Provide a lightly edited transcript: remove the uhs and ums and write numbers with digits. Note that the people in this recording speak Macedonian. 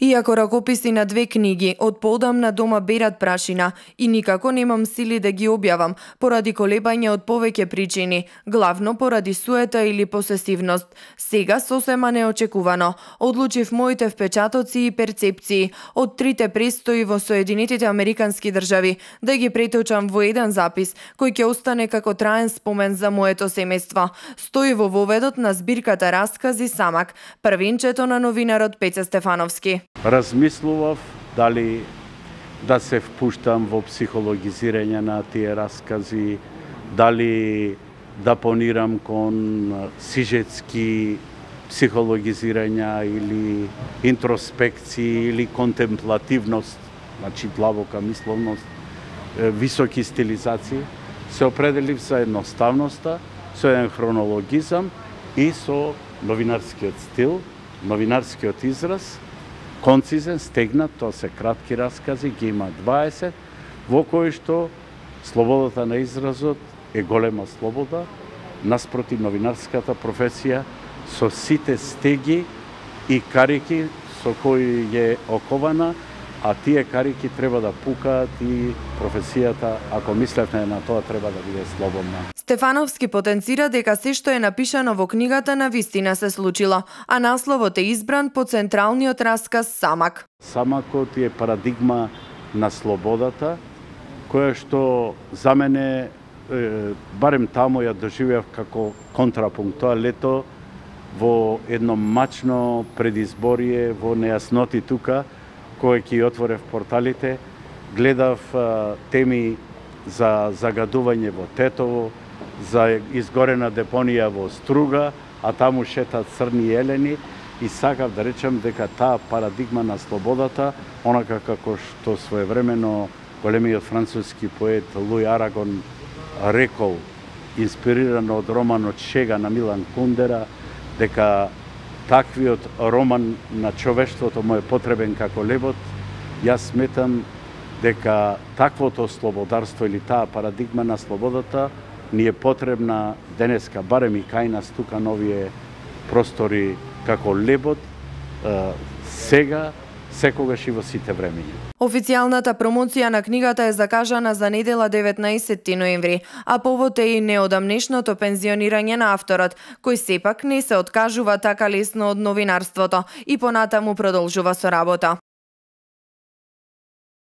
Иако ракописи на 2 книги од поодамна дома берат прашина и никако немам сили да ги објавам поради колебање од повеќе причини, главно поради суета или посесивност. Сега сосема неочекувано одлучив моите впечатоци и перцепции од 3 престои во Соединетите Американски држави да ги преточам во еден запис кој ќе остане како траен спомен за моето семејство. Стои во воведот на збирката раскази Самак, првенчето на новинарот Пеце Стефановски. Размислував дали да се впуштам во психологизирање на тие раскази, дали да понирам кон сижетски психологизирања или интроспекции или контемплативност, значи длабока мисловност, високи стилизации. Се определив за едноставноста, со еден хронологизам и со новинарскиот стил, новинарскиот израз, концизен, стегнат, тоа се кратки раскази, ги има 20, во кои што слободата на изразот е голема слобода, наспроти новинарската професија со сите стеги и карики со кои е окована, а тие карики треба да пукаат и професијата, ако мислевме на тоа, треба да биде слободна. Стефановски потенцира дека се што е напишано во книгата на вистина се случило, а насловот е избран по централниот расказ Самак. Самакот е парадигма на слободата, која што за мене, барем таму ја доживеав како контрапункт. Тоа лето во едно мачно предизборие, во нејасноти тука, кој ќе отворев порталите, гледав теми за загадување во Тетово, за изгорена депонија во Струга, а таму шетат црни елени и сакав да речам дека таа парадигма на слободата, онака како што своевремено големиот француски поет Луи Арагон рекол, инспирирано од романот Шега на Милан Кундера, дека таквиот роман на човештвото му е потребен како лебот. Јас сметам дека таквото слободарство или таа парадигма на слободата ни е потребна денеска, барем и кај нас тука на овие простори како лебот, сега, секогаш и во сите времења. Официјалната промоција на книгата е закажана за недела 19 ноември, а повод е и неодамнешното пензионирање на авторот, кој сепак не се откажува така лесно од новинарството и понатаму продолжува со работа.